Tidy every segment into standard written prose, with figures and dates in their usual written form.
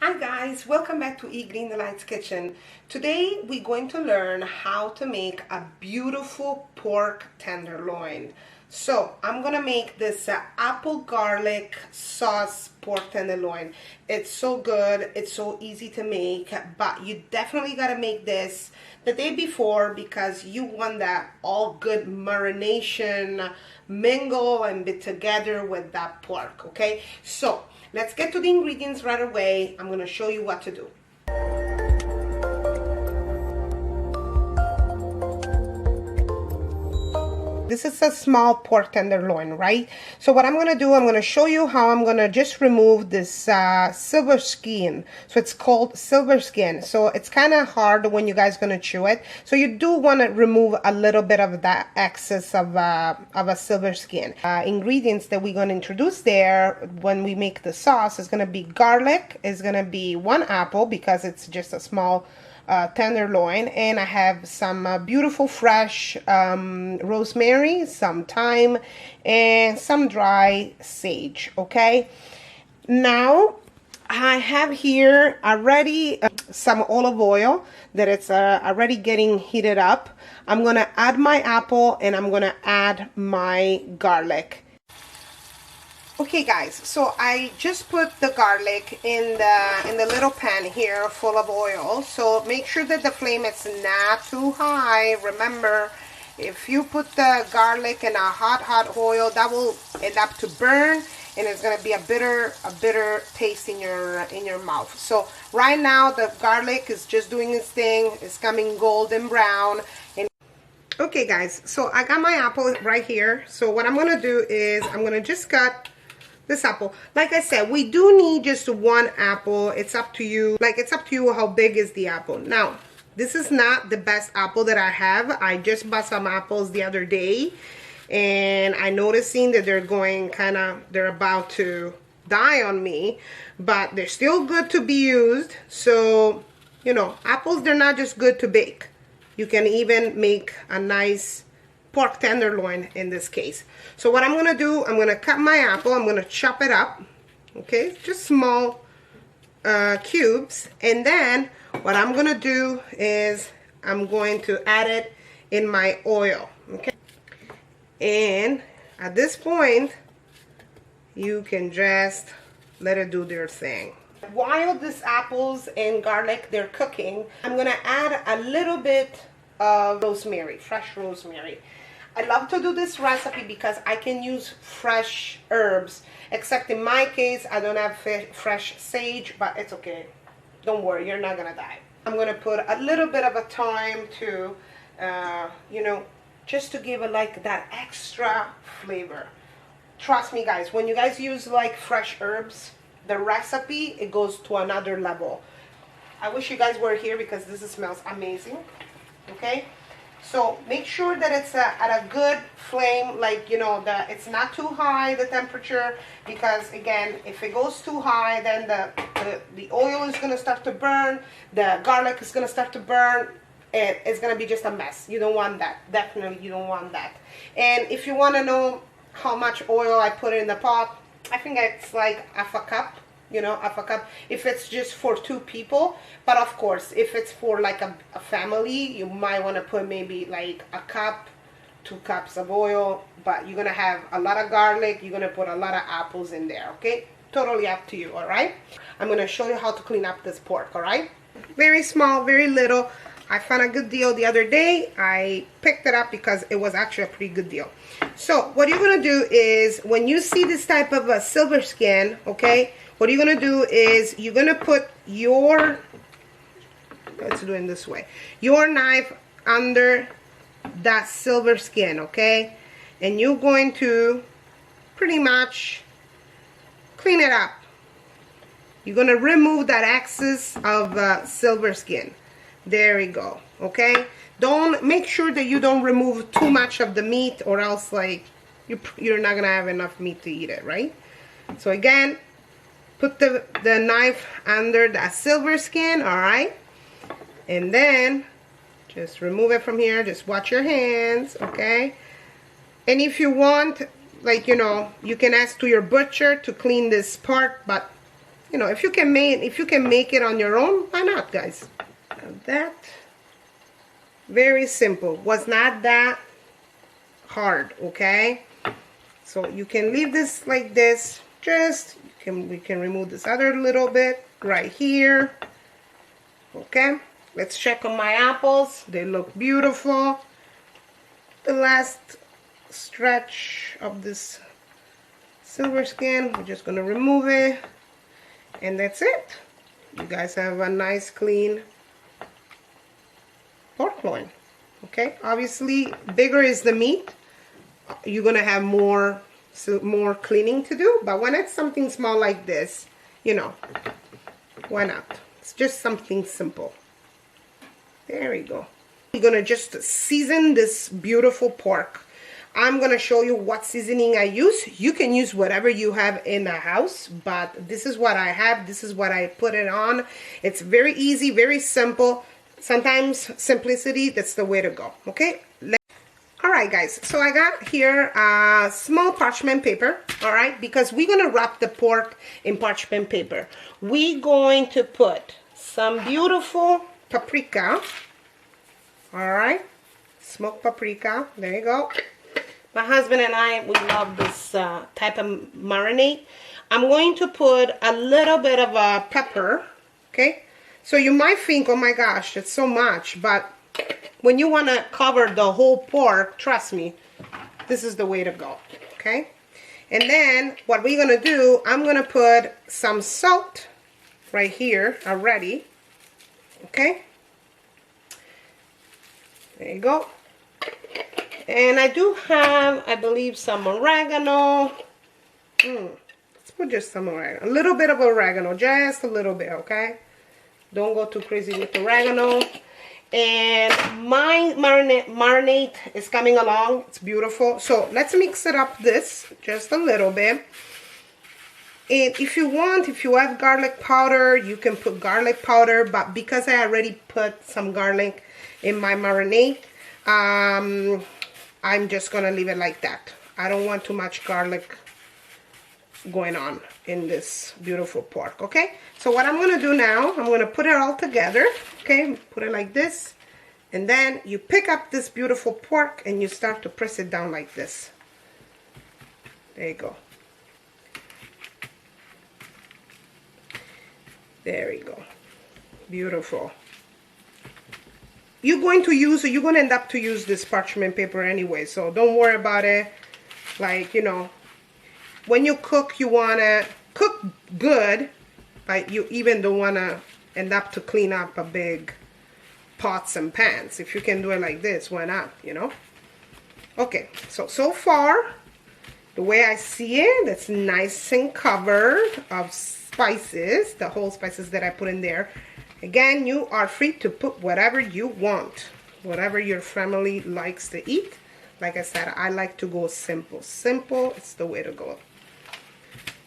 Hi guys, welcome back to Eating the Light's Kitchen. Today we're going to learn how to make a beautiful pork tenderloin. So I'm gonna make this apple garlic sauce pork tenderloin. It's so good, it's so easy to make, but you definitely gotta make this the day before because you want that all good marination mingle and be together with that pork, okay? So let's get to the ingredients right away. I'm gonna show you what to do. This is a small pork tenderloin, right? So what I'm gonna do, I'm gonna show you how I'm gonna just remove this silver skin. So it's called silver skin. So it's kind of hard when you guys gonna chew it. So you do want to remove a little bit of that excess of a silver skin. Ingredients that we're gonna introduce there when we make the sauce is gonna be garlic. Is gonna be 1 apple because it's just a small tenderloin, and I have some beautiful fresh rosemary, some thyme, and some dry sage. Okay, now I have here already some olive oil that it's already getting heated up. I'm gonna add my apple and I'm gonna add my garlic. Okay guys, so I just put the garlic in the little pan here full of oil. So make sure that the flame is not too high. Remember, if you put the garlic in a hot oil, that will end up to burn and it's gonna be a bitter taste in your mouth. So right now the garlic is just doing its thing. It's coming golden brown. And okay guys, so I got my apple right here. So what I'm gonna do is I'm gonna just cut this apple. Like I said, we do need just 1 apple. It's up to you. Like, it's up to you how big is the apple. Now, this is not the best apple that I have. I just bought some apples the other day, and I noticing that they're about to die on me, but they're still good to be used. So, you know, apples, they're not just good to bake. You can even make a nice pork tenderloin in this case. So what I'm gonna do, I'm gonna cut my apple, I'm gonna chop it up, okay, just small cubes, and then what I'm gonna do is I'm going to add it in my oil, okay? And at this point you can just let it do their thing. While these apples and garlic, they're cooking, I'm gonna add a little bit of rosemary, fresh rosemary. I love to do this recipe because I can use fresh herbs, except in my case I don't have fresh sage, but it's okay. Don't worry, you're not gonna die. I'm gonna put a little bit of a thyme to, you know, just to give it like that extra flavor. Trust me guys, when you guys use like fresh herbs, the recipe, it goes to another level. I wish you guys were here because this smells amazing. Okay, so make sure that it's at a good flame, like, you know, that it's not too high, the temperature, because again, if it goes too high, then the oil is going to start to burn, the garlic is going to start to burn, and it's going to be just a mess. You don't want that. Definitely you don't want that. And if you want to know how much oil I put in the pot, I think it's like half a cup. You know, half a cup if it's just for 2 people. But of course, if it's for like a family, you might want to put maybe like a cup, 2 cups of oil. But you're gonna have a lot of garlic, you're gonna put a lot of apples in there. Okay, totally up to you. All right, I'm gonna show you how to clean up this pork. All right, very small, very little. I found a good deal the other day. I picked it up because it was actually a pretty good deal. So what you're gonna do is, when you see this type of a silver skin, okay, what you're gonna do is you're gonna put your, let's do it this way, your knife under that silver skin, okay, and you're going to pretty much clean it up. You're gonna remove that excess of silver skin. There we go. Okay, don't, make sure that you don't remove too much of the meat, or else like you're not gonna have enough meat to eat it, right? So again, put the knife under that silver skin. All right, and then just remove it from here. Just watch your hands, okay? And if you want, like, you know, you can ask to your butcher to clean this part, but you know, if you can make it on your own, why not, guys? That very simple. Was not that hard, okay? So you can leave this like this. Just we can remove this other little bit right here. Okay, let's check on my apples. They look beautiful. The last stretch of this silver skin, we're just gonna remove it, and that's it. You guys have a nice clean pork loin. Okay, obviously bigger is the meat, you're gonna have more cleaning to do, but when it's something small like this, you know, why not? It's just something simple. There we go. We're gonna just season this beautiful pork. I'm gonna show you what seasoning I use. You can use whatever you have in the house, but this is what I have. This is what I put it on. It's very easy, very simple. Sometimes simplicity, that's the way to go. Okay, all right, guys, so I got here a small parchment paper, all right, because we're gonna wrap the pork in parchment paper. We're going to put some beautiful paprika, all right, smoked paprika. There you go. My husband and I, we love this type of marinade. I'm going to put a little bit of pepper, okay? So you might think, oh my gosh, it's so much, but when you want to cover the whole pork, trust me, this is the way to go, okay? And then what we're going to do, I'm going to put some salt right here already, okay? There you go. And I do have, I believe, some oregano. Let's put just some oregano. A little bit of oregano, just a little bit, okay? Don't go too crazy with oregano. And my marinade is coming along. It's beautiful. So let's mix it up this just a little bit. And if you want, if you have garlic powder, you can put garlic powder. But because I already put some garlic in my marinade, I'm just gonna leave it like that. I don't want too much garlic going on in this beautiful pork, okay? So what I'm gonna do now, I'm gonna put it all together, okay? Put it like this, and then you pick up this beautiful pork and you start to press it down like this. There you go. There we go. Beautiful. You're going to end up to use this parchment paper anyway, so don't worry about it. Like, you know, when you cook, you want to cook good, but you even don't want to end up to clean up a big pots and pans. If you can do it like this, why not, you know? Okay, so far, the way I see it, it's nice and covered of spices, the whole spices that I put in there. Again, you are free to put whatever you want, whatever your family likes to eat. Like I said, I like to go simple. Simple, it's the way to go.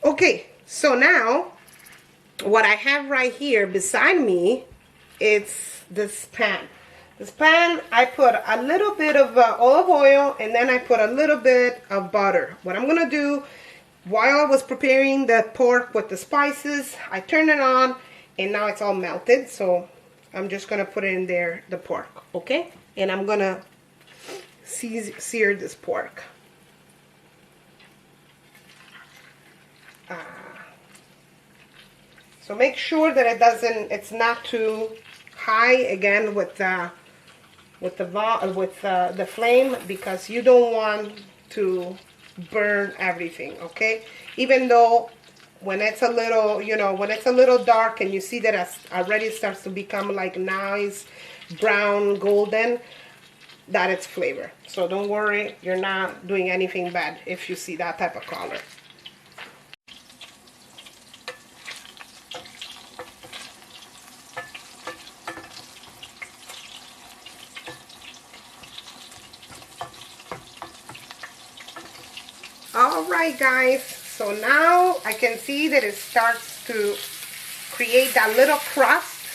Okay, so now, what I have right here beside me, it's this pan. This pan, I put a little bit of olive oil, and then I put a little bit of butter. What I'm going to do, while I was preparing the pork with the spices, I turned it on, and now it's all melted, so I'm just going to put it in there, the pork, okay? And I'm going to sear this pork. So make sure that it's not too high, again, with the flame, because you don't want to burn everything, okay? Even though when it's a little, you know, when it's a little dark and you see that it already starts to become like nice brown golden, that it's flavor. So don't worry, you're not doing anything bad if you see that type of color. Alright guys, so now I can see that it starts to create that little crust.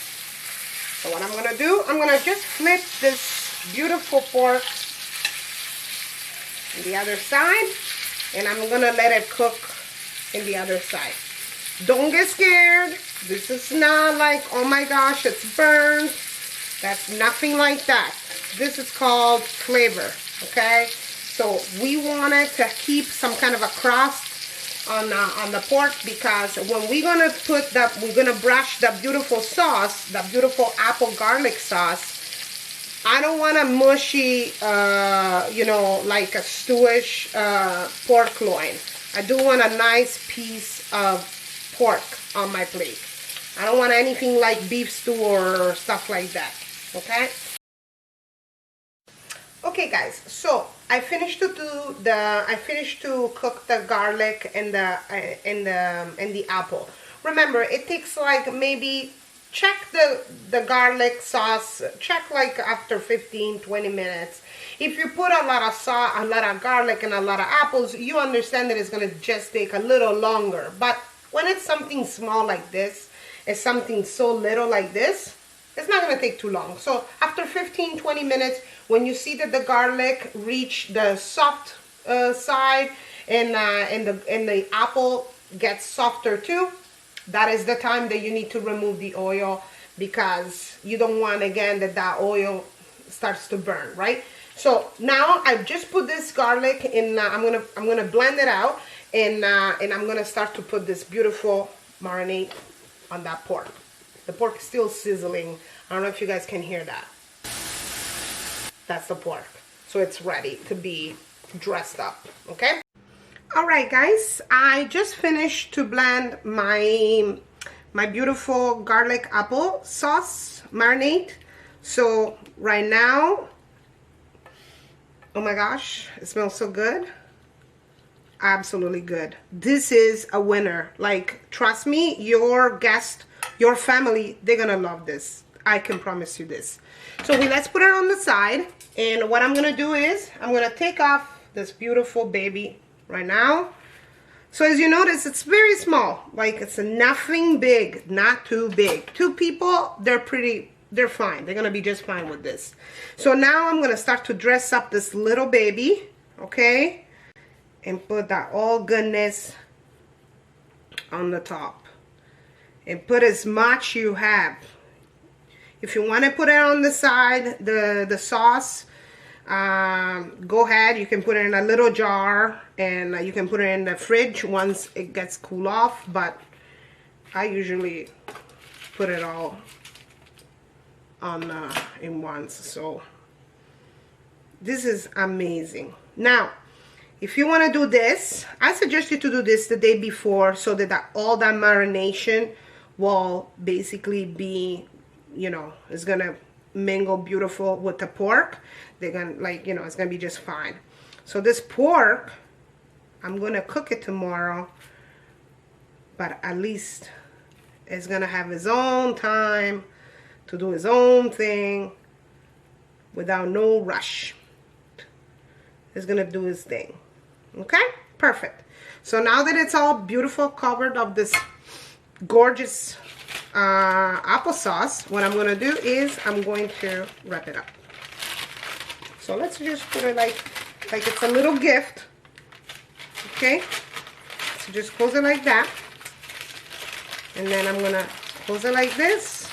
So what I'm going to do, I'm going to just flip this beautiful pork on the other side, and I'm going to let it cook in the other side. Don't get scared. This is not like, oh my gosh, it's burned. That's nothing like that. This is called flavor, okay? So we wanted to keep some kind of a crust on the pork, because when we're gonna put that, we're gonna brush that beautiful sauce, that beautiful apple garlic sauce. I don't want a mushy, you know, like a stewish pork loin. I do want a nice piece of pork on my plate. I don't want anything like beef stew or stuff like that. Okay. Okay, guys. So I finished to cook the garlic and the apple. Remember, it takes like maybe, check the garlic sauce, check like after 15-20 minutes. If you put a lot of garlic and a lot of apples, you understand that it's going to just take a little longer. But when it's something small like this, it's something so little like this, it's not going to take too long. So after 15-20 minutes, when you see that the garlic reach the soft side and the apple gets softer too, that is the time that you need to remove the oil, because you don't want, again, that oil starts to burn, right? So now I've just put this garlic in. I'm gonna blend it out, and I'm gonna start to put this beautiful marinade on that pork. The pork is still sizzling. I don't know if you guys can hear that. That's the pork. So it's ready to be dressed up, okay? All right, guys, I just finished to blend my beautiful garlic apple sauce marinade. So right now, oh my gosh, it smells so good. Absolutely good. This is a winner. Like, trust me, your guest, your family, they're gonna love this. I can promise you this. So let's put it on the side. And what I'm gonna do is, I'm gonna take off this beautiful baby right now. So as you notice, it's very small. Like, it's nothing big, not too big. 2 people, they're fine. They're gonna be just fine with this. So now I'm gonna start to dress up this little baby, okay? And put that all goodness on the top. And put as much you have. If you want to put it on the side, the sauce, go ahead. You can put it in a little jar, and you can put it in the fridge once it gets cool off. But I usually put it all on in once. So this is amazing. Now, if you want to do this, I suggest you to do this the day before, so that all that marination will basically be, you know, it's gonna mingle beautiful with the pork. They're gonna, like, you know, it's gonna be just fine. So this pork, I'm gonna cook it tomorrow, but at least it's gonna have his own time to do his own thing without no rush. It's gonna do his thing. Okay, perfect. So now that it's all beautiful, covered of this gorgeous applesauce, what I'm going to do is I'm going to wrap it up. So let's just put it like it's a little gift. Okay, so just close it like that, and then I'm going to close it like this,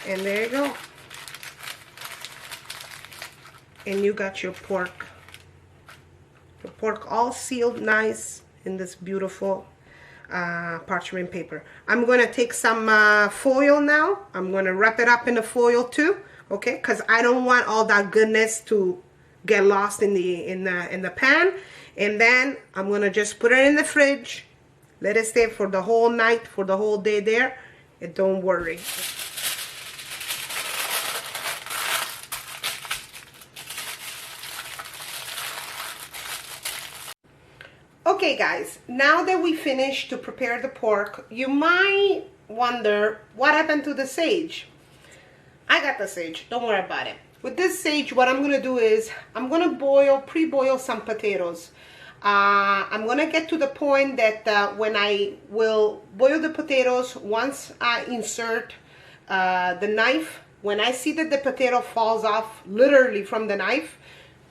and there you go. And you got your pork. The pork all sealed nice in this beautiful parchment paper. I'm going to take some foil now. I'm going to wrap it up in the foil too, okay? Because I don't want all that goodness to get lost in the pan. And then I'm going to just put it in the fridge. Let it stay for the whole night, for the whole day there. And don't worry. Okay, guys, now that we finished to prepare the pork, you might wonder what happened to the sage. I got the sage, don't worry about it. With this sage, what I'm going to do is I'm going to pre-boil some potatoes. I'm going to get to the point that when I will boil the potatoes, once I insert the knife, when I see that the potato falls off literally from the knife,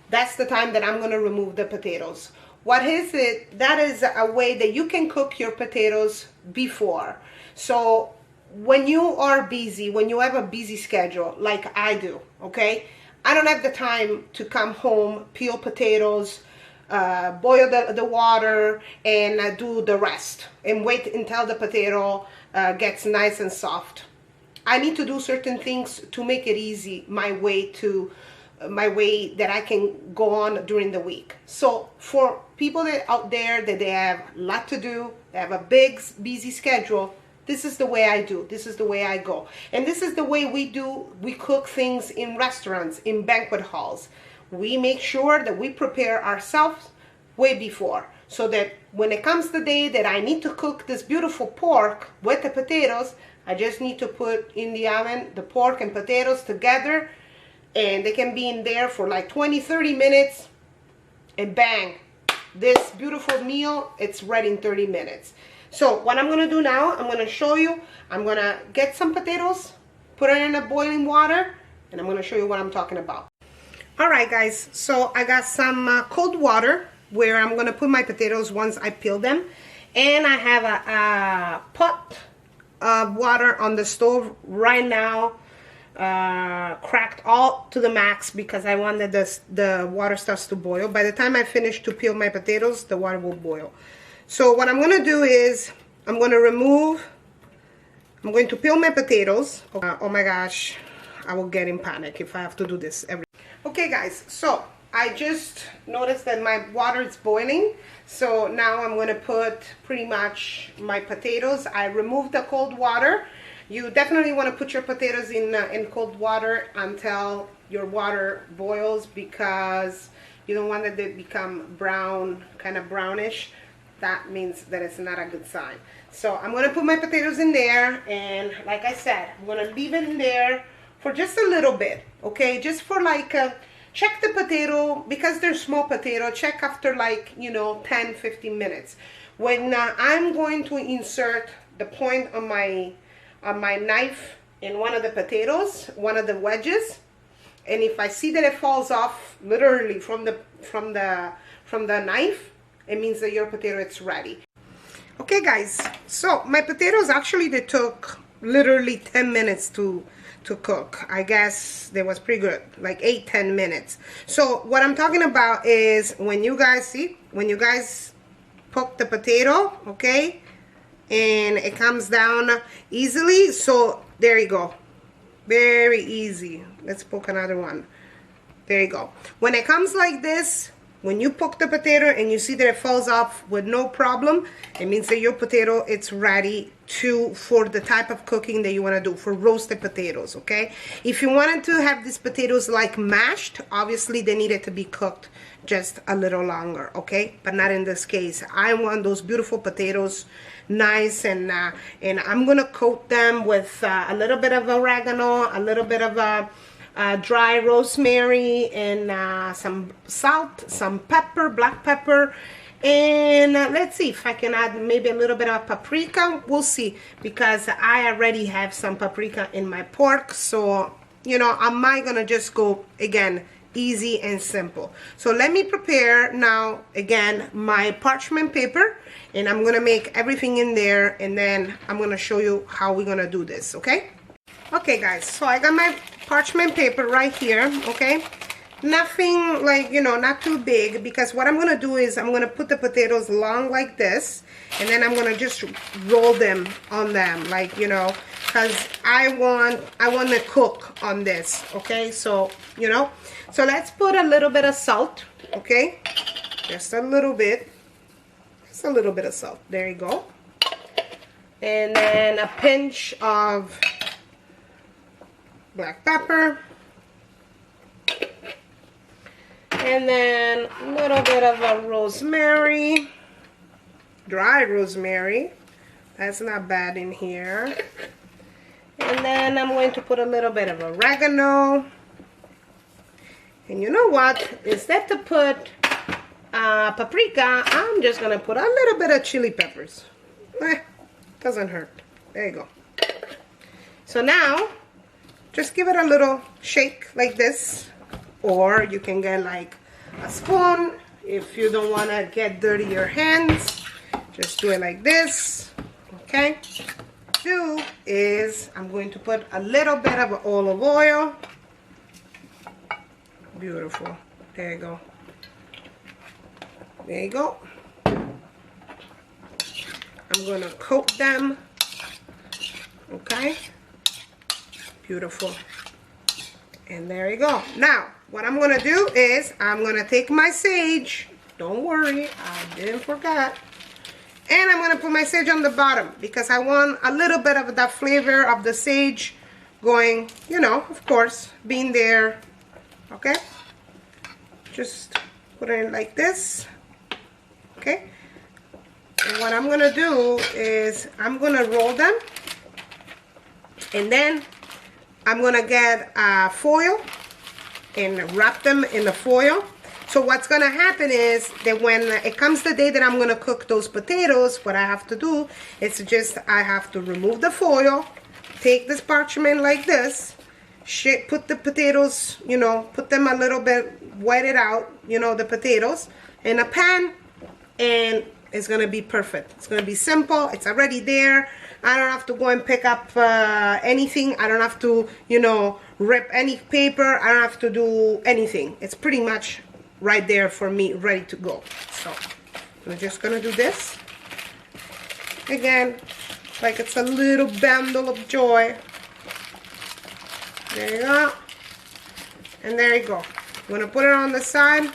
that's the time that I'm going to remove the potatoes. what is it? That is a way that you can cook your potatoes before. So when you are busy, when you have a busy schedule like I do, okay, I don't have the time to come home, peel potatoes, boil the water, and do the rest and wait until the potato gets nice and soft. I need to do certain things to make it easy, my way that I can go on during the week. So for people that out there that they have a lot to do, they have a big busy schedule, this is the way I do. This is the way I go. And this is the way we cook things in restaurants, in banquet halls. We make sure that we prepare ourselves way before, so that when it comes the day that I need to cook this beautiful pork with the potatoes, I just need to put in the oven the pork and potatoes together, and they can be in there for like 20-30 minutes, and bang, this beautiful meal, it's ready in 30 minutes. So what I'm gonna do now, I'm gonna show you, I'm gonna get some potatoes, put it in a boiling water, and I'm gonna show you what I'm talking about. All right, guys, so I got some cold water where I'm gonna put my potatoes once I peel them, and I have a pot of water on the stove right now, cracked all to the max because I wanted the water starts to boil. By the time I finish to peel my potatoes, the water will boil. So what I'm gonna do is I'm going to peel my potatoes. Oh my gosh, I will get in panic if I have to do this every. Okay guys, so I just noticed that my water is boiling. So now I'm going to put pretty much my potatoes. I removed the cold water. You definitely want to put your potatoes in cold water until your water boils, because you don't want it to become brown, kind of brownish. That means that it's not a good sign. So I'm going to put my potatoes in there, and like I said, I'm going to leave it in there for just a little bit, okay? Just for like, check the potato, because they're small potato, check after like, 10-15 minutes. When I'm going to insert the point on my knife in one of the potatoes, one of the wedges, and if I see that it falls off literally from the knife, it means that your potato is ready. Okay guys, so my potatoes actually, they took literally 10 minutes to cook. I guess they was pretty good, like 8-10 minutes. So what I'm talking about is when you guys poke the potato, okay, and it comes down easily. So there you go, very easy. Let's poke another one. There you go. When it comes like this, when you poke the potato and you see that it falls off with no problem, it means that your potato, it's ready for the type of cooking that you want to do, for roasted potatoes, okay? If you wanted to have these potatoes like mashed, obviously they needed to be cooked just a little longer, okay? But not in this case. I want those beautiful potatoes nice, and I'm gonna coat them with a little bit of oregano, a little bit of dry rosemary, and some salt, some pepper, black pepper, and let's see if I can add maybe a little bit of paprika. We'll see, because I already have some paprika in my pork, so am I gonna just go again easy and simple. So let me prepare now again my parchment paper, and I'm gonna make everything in there, and then I'm gonna show you how we're gonna do this. Okay guys, so I got my parchment paper right here, okay? Nothing like, not too big, because what I'm gonna do is I'm gonna put the potatoes long like this, and then I'm gonna just roll them on them, like, because I want to cook on this, okay? So so let's put a little bit of salt, okay? Just a little bit of salt. There you go. And then a pinch of black pepper, and then a little bit of a rosemary, dry rosemary. That's not bad in here. And then I'm going to put a little bit of oregano. And you know what? Instead to put paprika, I'm just gonna put a little bit of chili peppers. Doesn't hurt. There you go. So now, just give it a little shake like this, or you can get like a spoon if you don't want to get dirty your hands, just do it like this. Okay, do is I'm going to put a little bit of olive oil. Beautiful. There you go. There you go. I'm going to coat them. Okay. Beautiful. And there you go. Now, what I'm going to do is I'm going to take my sage. Don't worry, I didn't forget. And I'm going to put my sage on the bottom because I want a little bit of that flavor of the sage going, you know, of course, being there. Okay? Just put it like this. Okay? And what I'm going to do is I'm going to roll them. And then I'm going to get foil and wrap them in the foil. So what's going to happen is that when it comes the day that I'm going to cook those potatoes, what I have to do is just, I have to remove the foil, take this parchment like this, put the potatoes, you know, put them a little bit, wet it out, you know, the potatoes in a pan, and it's going to be perfect. It's going to be simple. It's already there. I don't have to go and pick up anything. I don't have to, you know, rip any paper. I don't have to do anything. It's pretty much right there for me, ready to go. So I'm just going to do this. Again, like it's a little bundle of joy. There you go. And there you go. I'm going to put it on the side.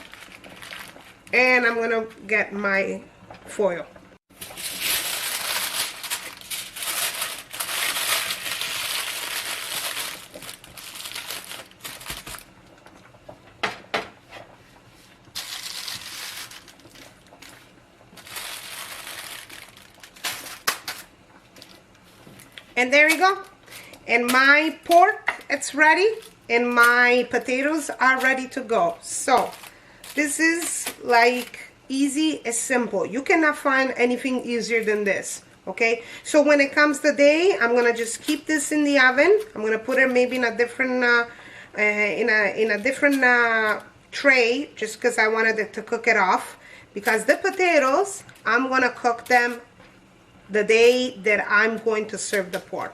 And I'm going to get my foil. And there you go. And my pork, it's ready. And my potatoes are ready to go. So this is like easy and simple. You cannot find anything easier than this. Okay, so when it comes the day, I'm gonna just keep this in the oven. I'm gonna put it maybe in a different tray, just because I wanted it to cook it off. Because the potatoes, I'm gonna cook them the day that I'm going to serve the pork.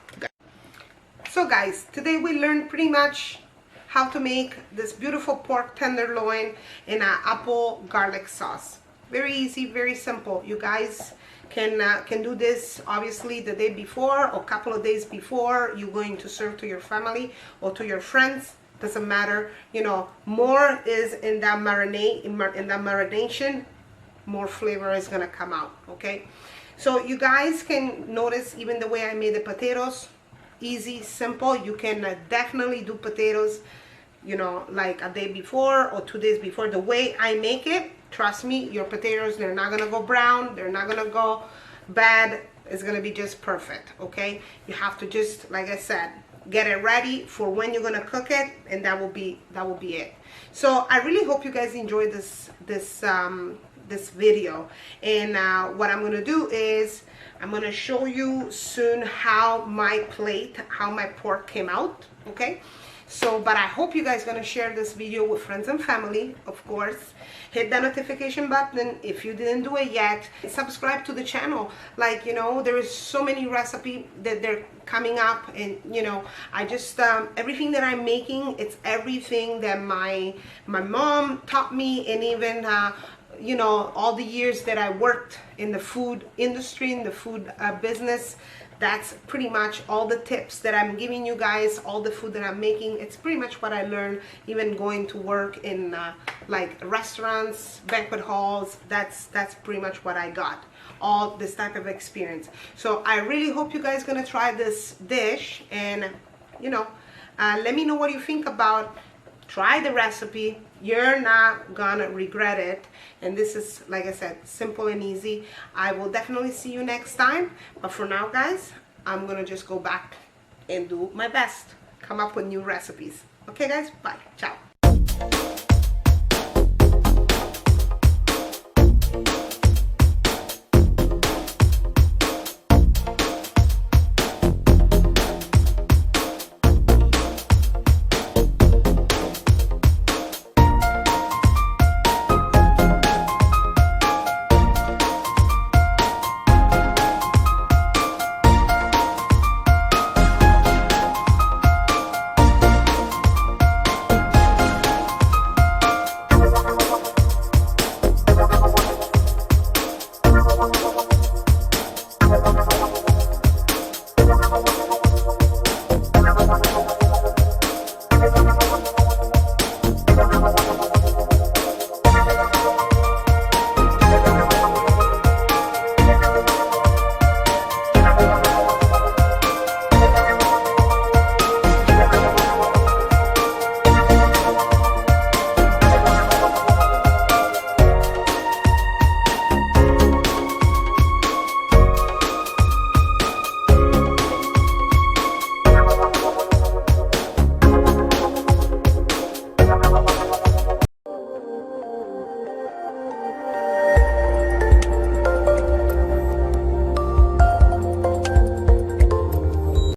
So guys, today we learned pretty much how to make this beautiful pork tenderloin in an apple garlic sauce. Very easy, very simple. You guys can do this obviously the day before or a couple of days before you're going to serve to your family or to your friends. Doesn't matter. You know, more is in that marination, more flavor is gonna come out. Okay. So you guys can notice even the way I made the potatoes, easy, simple. You can definitely do potatoes, you know, like a day before or 2 days before. The way I make it, trust me, your potatoes, they're not gonna go brown, they're not gonna go bad. It's gonna be just perfect. Okay, you have to just, like I said, get it ready for when you're gonna cook it, and that will be it. So I really hope you guys enjoyed this video. And what I'm gonna do is I'm gonna show you soon how my pork came out. Okay, so but I hope you guys gonna share this video with friends and family. Of course, hit the notification button if you didn't do it yet. Subscribe to the channel. Like, you know, there is so many recipes that they're coming up, and you know, I just everything that I'm making, it's everything that my mom taught me, and even you know, all the years that I worked in the food industry, in the food business. That's pretty much all the tips that I'm giving you guys, all the food that I'm making. It's pretty much what I learned even going to work in like restaurants, banquet halls. That's pretty much what I got, all this type of experience. So I really hope you guys gonna try this dish, and you know, let me know what you think about. Try the recipe. You're not gonna regret it. And this is, like I said, simple and easy. I will definitely see you next time. But for now, guys, I'm gonna just go back and do my best. Come up with new recipes. Okay, guys? Bye. Ciao.